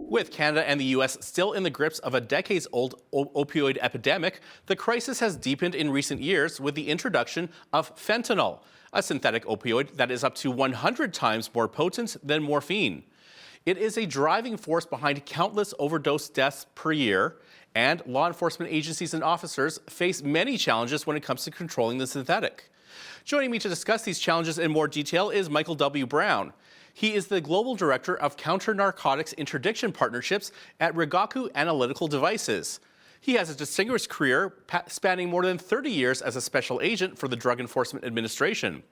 With Canada and the U.S. still in the grips of a decades-old opioid epidemic, the crisis has deepened in recent years with the introduction of fentanyl, a synthetic opioid that is up to 100 times more potent than morphine. It is a driving force behind countless overdose deaths per year, and law enforcement agencies and officers face many challenges when it comes to controlling the synthetic. Joining me to discuss these challenges in more detail is Michael W. Brown. He is the Global Director of Counter-Narcotics Interdiction Partnerships at Rigaku Analytical Devices. He has a distinguished career spanning more than 30 years as a special agent for the Drug Enforcement Administration.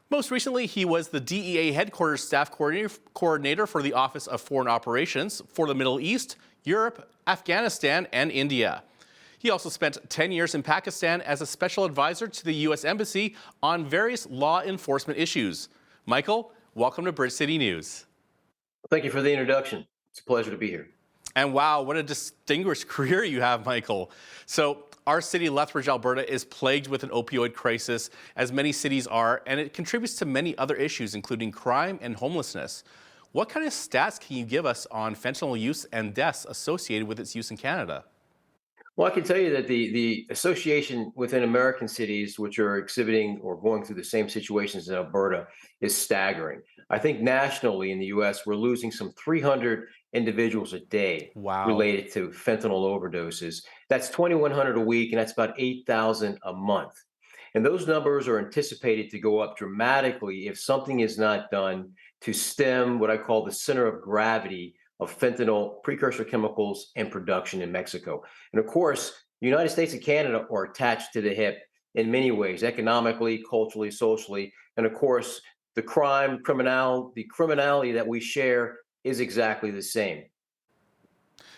Most recently, he was the DEA Headquarters Staff Coordinator for the Office of Foreign Operations for the Middle East, Europe, Afghanistan, and India. He also spent 10 years in Pakistan as a special advisor to the U.S. Embassy on various law enforcement issues. Michael, welcome to Bridge City News. Thank you for the introduction. It's a pleasure to be here. And wow, what a distinguished career you have, Michael. So our city, Lethbridge, Alberta, is plagued with an opioid crisis, as many cities are, and it contributes to many other issues, including crime and homelessness. What kind of stats can you give us on fentanyl use and deaths associated with its use in Canada? Well, I can tell you that the association within American cities, which are exhibiting or going through the same situations in Alberta, is staggering. I think nationally in the U.S., we're losing some 300 individuals a day related to fentanyl overdoses. That's 2,100 a week, and that's about 8,000 a month. And those numbers are anticipated to go up dramatically if something is not done to stem what I call the center of gravity of fentanyl precursor chemicals and production in Mexico. And of course, the United States and Canada are attached to the hip in many ways, economically, culturally, socially. And of course, the criminality that we share is exactly the same.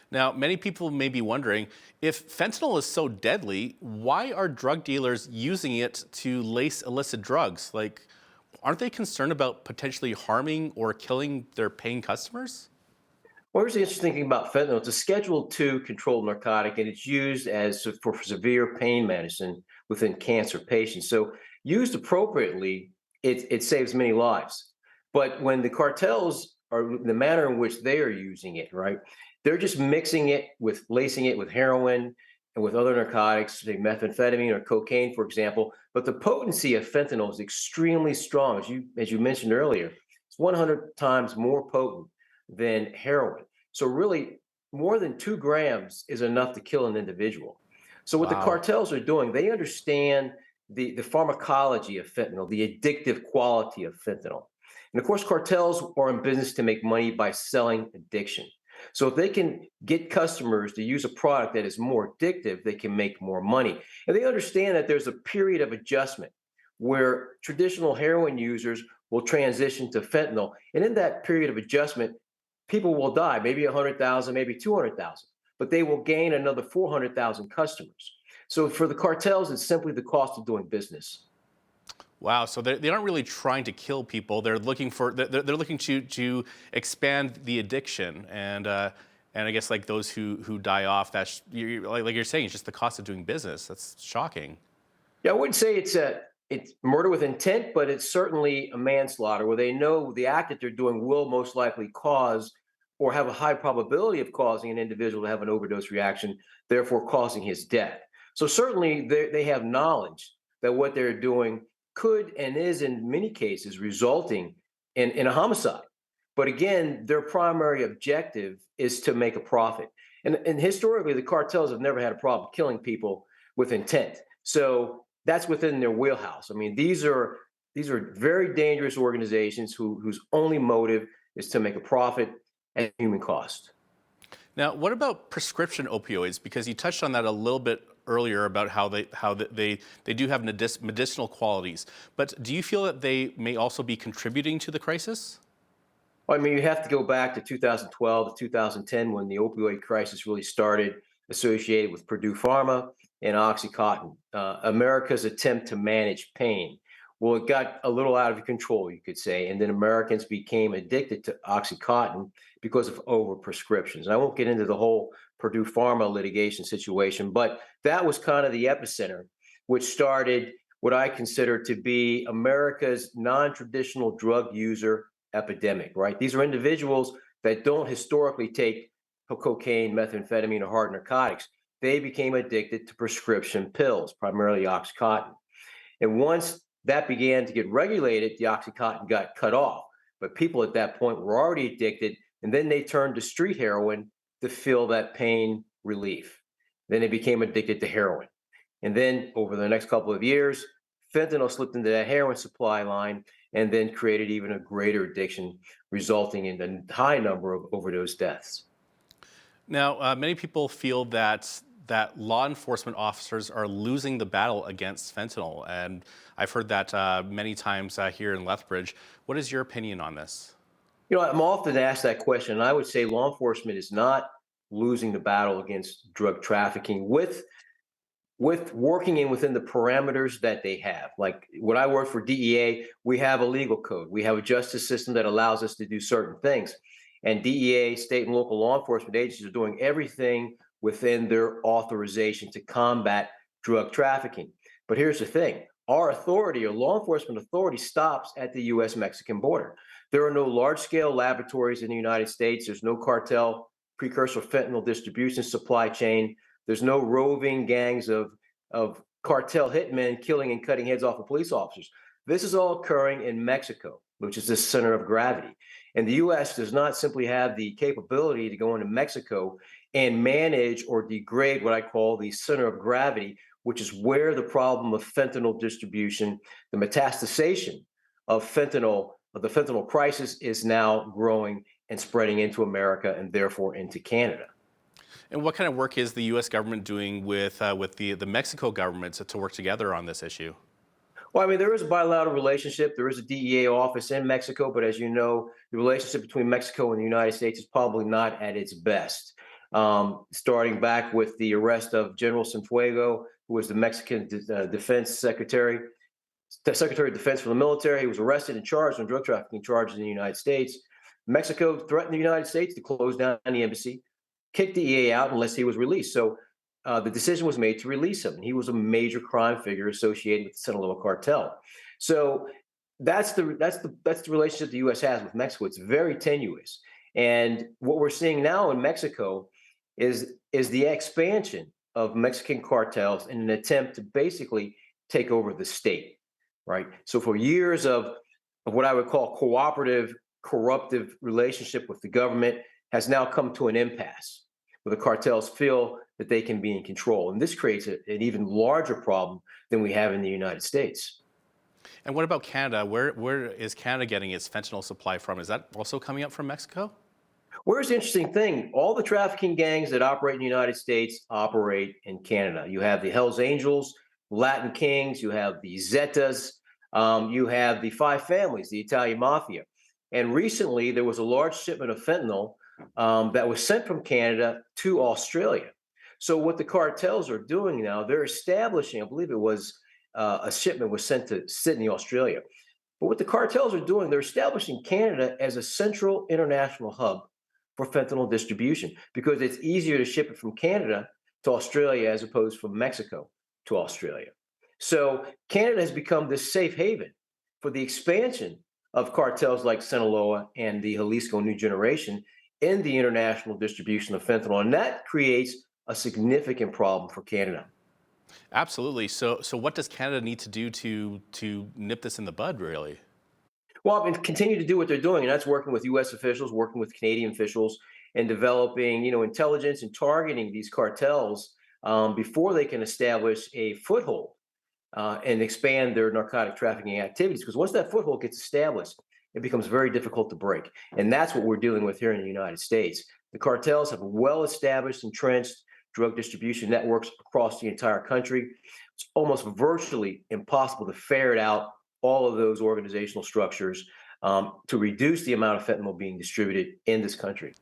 Now, many people may be wondering, if fentanyl is so deadly, why are drug dealers using it to lace illicit drugs? Like, aren't they concerned about potentially harming or killing their paying customers? Well, here's the interesting thing about fentanyl. It's a Schedule II controlled narcotic, and it's used for severe pain medicine within cancer patients. So used appropriately, it saves many lives. But when the cartels are the manner in which they are using it, right? They're just mixing it with lacing it with heroin and with other narcotics, say methamphetamine or cocaine, for example. But the potency of fentanyl is extremely strong. As you mentioned earlier, it's 100 times more potent than heroin. So really, more than 2 grams is enough to kill an individual. So what the cartels are doing, they understand the pharmacology of fentanyl, the addictive quality of fentanyl. And of course, cartels are in business to make money by selling addiction. So if they can get customers to use a product that is more addictive, they can make more money. And they understand that there's a period of adjustment where traditional heroin users will transition to fentanyl. And in that period of adjustment, people will die, maybe 100,000, maybe 200,000, but they will gain another 400,000 customers. So for the cartels, it's simply the cost of doing business. Wow, so they aren't really trying to kill people. They're looking to expand the addiction, and I guess like those who die off. That's like you're saying, it's just the cost of doing business. That's shocking. Yeah, I wouldn't say it's murder with intent, but it's certainly a manslaughter where they know the act that they're doing will most likely cause or have a high probability of causing an individual to have an overdose reaction, therefore causing his death. So certainly they have knowledge that what they're doing could and is in many cases resulting in a homicide. But again, their primary objective is to make a profit. And historically, the cartels have never had a problem killing people with intent. So that's within their wheelhouse. I mean, these are very dangerous organizations whose only motive is to make a profit at human cost. Now, what about prescription opioids? Because you touched on that a little bit earlier about how they do have medicinal qualities. But do you feel that they may also be contributing to the crisis? Well, I mean, you have to go back to 2012 to 2010 when the opioid crisis really started, associated with Purdue Pharma and OxyContin, America's attempt to manage pain. Well, it got a little out of control, you could say, and then Americans became addicted to OxyContin because of overprescriptions. And I won't get into the whole Purdue Pharma litigation situation, but that was kind of the epicenter, which started what I consider to be America's non-traditional drug user epidemic, right? These are individuals that don't historically take cocaine, methamphetamine, or hard narcotics, they became addicted to prescription pills, primarily Oxycontin. And once that began to get regulated, the Oxycontin got cut off. But people at that point were already addicted, and then they turned to street heroin to feel that pain relief. Then they became addicted to heroin. And then over the next couple of years, fentanyl slipped into that heroin supply line and then created even a greater addiction, resulting in a high number of overdose deaths. Now, many people feel that law enforcement officers are losing the battle against fentanyl, and I've heard that many times here in Lethbridge. What is your opinion on this? I'm often asked that question, and I would say law enforcement is not losing the battle against drug trafficking with working in within the parameters that they have. Like when I work for DEA, we have a legal code. We have a justice system that allows us to do certain things. And DEA, state and local law enforcement agencies are doing everything within their authorization to combat drug trafficking. But here's the thing. Our authority or law enforcement authority stops at the US-Mexican border. There are no large-scale laboratories in the United States. There's no cartel precursor fentanyl distribution supply chain. There's no roving gangs of cartel hitmen killing and cutting heads off of police officers. This is all occurring in Mexico, which is the center of gravity. And the US does not simply have the capability to go into Mexico and manage or degrade what I call the center of gravity, which is where the problem of fentanyl distribution, the metastasization of fentanyl, of the fentanyl crisis is now growing and spreading into America and therefore into Canada. And what kind of work is the U.S. government doing with the Mexico government to work together on this issue? Well, I mean, there is a bilateral relationship. There is a DEA office in Mexico, but as you know, the relationship between Mexico and the United States is probably not at its best. Starting back with the arrest of General Cienfuegos, who was the Mexican Defense Secretary, the Secretary of Defense for the military. He was arrested and charged on drug trafficking charges in the United States. Mexico threatened the United States to close down the embassy, kick DEA out unless he was released. So the decision was made to release him. He was a major crime figure associated with the Sinaloa cartel. So that's the relationship the U.S. has with Mexico. It's very tenuous. And what we're seeing now in Mexico is the expansion of Mexican cartels in an attempt to basically take over the state, right? So for years of what I would call cooperative, corruptive relationship with the government has now come to an impasse where the cartels feel that they can be in control. And this creates an even larger problem than we have in the United States. And what about Canada? Where is Canada getting its fentanyl supply from? Is that also coming up from Mexico? Where's the interesting thing? All the trafficking gangs that operate in the United States operate in Canada. You have the Hells Angels, Latin Kings, you have the Zetas, you have the Five Families, the Italian Mafia. And recently, there was a large shipment of fentanyl that was sent from Canada to Australia. So what the cartels are doing now, they're establishing, I believe it was a shipment was sent to Sydney, Australia. But what the cartels are doing, they're establishing Canada as a central international hub for fentanyl distribution because it's easier to ship it from Canada to Australia as opposed from Mexico to Australia. So Canada has become this safe haven for the expansion of cartels like Sinaloa and the Jalisco New Generation in the international distribution of fentanyl. And that creates a significant problem for Canada. Absolutely. So what does Canada need to do to nip this in the bud, really? Well, I mean, continue to do what they're doing, and that's working with U.S. officials, working with Canadian officials, and developing, intelligence and targeting these cartels before they can establish a foothold and expand their narcotic trafficking activities. Because once that foothold gets established, it becomes very difficult to break, and that's what we're dealing with here in the United States. The cartels have well-established, entrenched drug distribution networks across the entire country. It's almost virtually impossible to ferret out all of those organizational structures to reduce the amount of fentanyl being distributed in this country.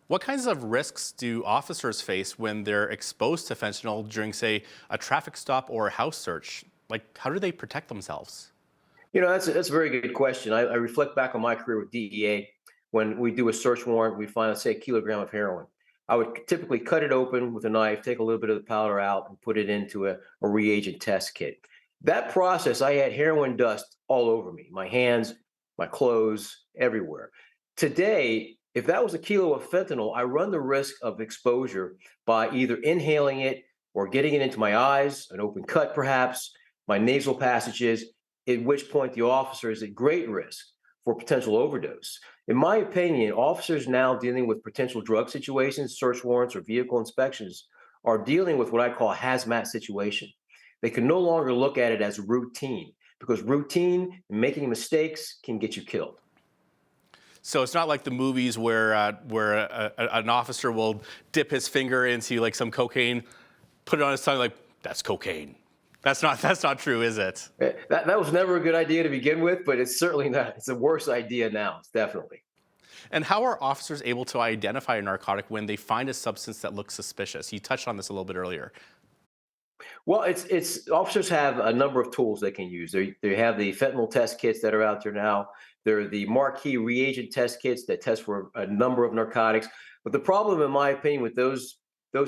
What kinds of risks do officers face when they're exposed to fentanyl during, say, a traffic stop or a house search? Like, how do they protect themselves? That's a very good question. I reflect back on my career with DEA. When we do a search warrant, we find, let's say, a kilogram of heroin. I would typically cut it open with a knife, take a little bit of the powder out, and put it into a reagent test kit. That process, I had heroin dust all over me, my hands, my clothes, everywhere. Today, If that was a kilo of fentanyl, I run the risk of exposure by either inhaling it or getting it into my eyes, an open cut perhaps, my nasal passages, at which point the officer is at great risk for potential overdose. In my opinion, officers now dealing with potential drug situations, search warrants, or vehicle inspections are dealing with what I call a hazmat situation. They can no longer look at it as routine because routine and making mistakes can get you killed. So it's not like the movies where an officer will dip his finger into like some cocaine, put it on his tongue, like that's cocaine. That's not true, is it? That was never a good idea to begin with, but it's certainly not. It's a worse idea now. It's definitely. And how are officers able to identify a narcotic when they find a substance that looks suspicious? You touched on this a little bit earlier. Well, it's officers have a number of tools they can use. They have the fentanyl test kits that are out there now. There are the marquee reagent test kits that test for a number of narcotics. But the problem, in my opinion, with those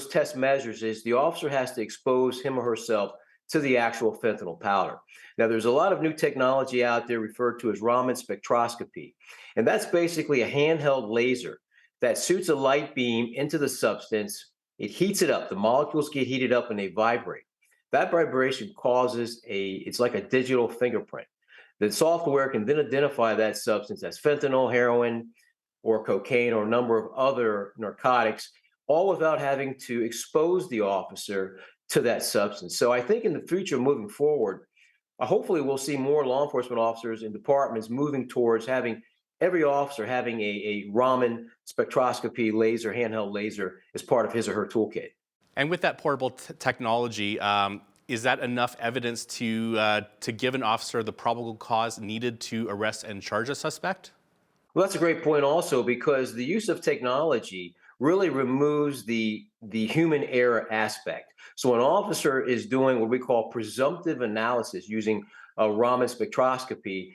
test measures is the officer has to expose him or herself to the actual fentanyl powder. Now, there's a lot of new technology out there referred to as Raman spectroscopy, and that's basically a handheld laser that shoots a light beam into the substance. It heats it up. The molecules get heated up and they vibrate. That vibration causes it's like a digital fingerprint. The software can then identify that substance as fentanyl, heroin, or cocaine, or a number of other narcotics, all without having to expose the officer to that substance. So I think in the future, moving forward, hopefully we'll see more law enforcement officers and departments moving towards having every officer having a Raman spectroscopy laser, handheld laser, as part of his or her toolkit. And with that portable technology, is that enough evidence to give an officer the probable cause needed to arrest and charge a suspect? Well, that's a great point also, because the use of technology really removes the human error aspect. So an officer is doing what we call presumptive analysis using a Raman spectroscopy.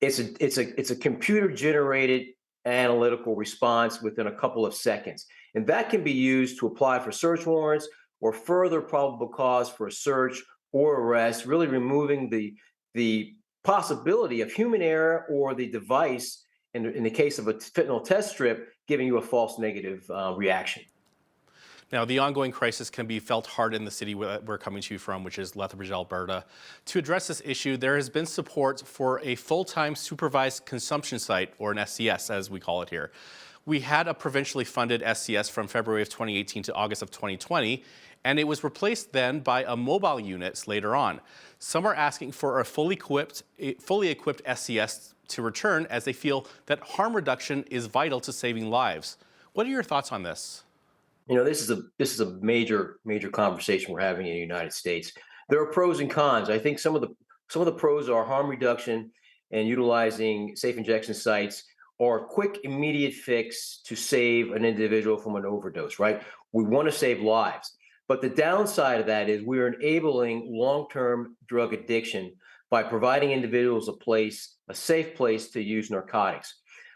It's a computer generated analytical response within a couple of seconds. And that can be used to apply for search warrants or further probable cause for a search or arrest, really removing the possibility of human error or the device, in the case of a fentanyl test strip, giving you a false negative reaction. Now, the ongoing crisis can be felt hard in the city we're coming to you from, which is Lethbridge, Alberta. To address this issue, there has been support for a full-time supervised consumption site, or an SCS, as we call it here. We had a provincially funded SCS from February of 2018 to August of 2020, and it was replaced then by a mobile unit later on. Some are asking for a fully equipped SCS to return, as they feel that harm reduction is vital to saving lives. What are your thoughts on this? You know, this is a major conversation we're having in the United States. There are pros and cons. I think some of the pros are harm reduction and utilizing safe injection sites, or a quick, immediate fix to save an individual from an overdose, right? We want to save lives. But the downside of that is we're enabling long-term drug addiction by providing individuals a safe place to use narcotics.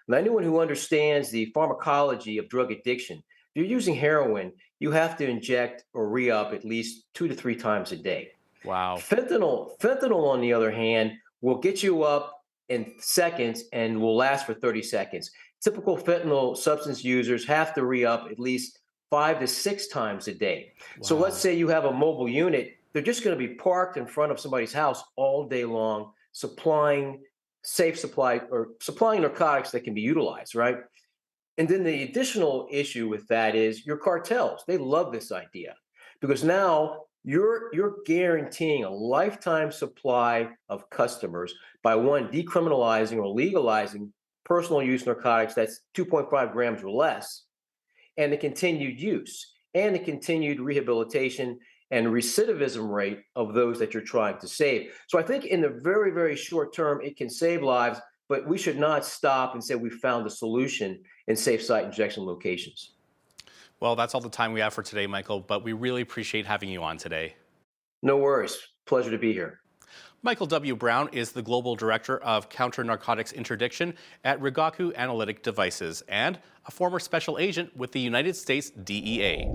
And anyone who understands the pharmacology of drug addiction, if you're using heroin, you have to inject or re-up at least 2 to 3 times a day. Wow. Fentanyl, on the other hand, will get you up in seconds and will last for 30 seconds. Typical fentanyl substance users have to re-up at least 5 to 6 times a day. Wow. So let's say you have a mobile unit, they're just going to be parked in front of somebody's house all day long, supplying narcotics that can be utilized, right? And then the additional issue with that is your cartels. They love this idea because now you're guaranteeing a lifetime supply of customers by, one, decriminalizing or legalizing personal use narcotics that's 2.5 grams or less, and the continued use and the continued rehabilitation and recidivism rate of those that you're trying to save. So I think in the very, very short term, it can save lives, but we should not stop and say we found a solution in safe site injection locations. Well, that's all the time we have for today, Michael, but we really appreciate having you on today. No worries. Pleasure to be here. Michael W. Brown is the Global Director of Counter-Narcotics Interdiction at Rigaku Analytic Devices and a former special agent with the United States DEA.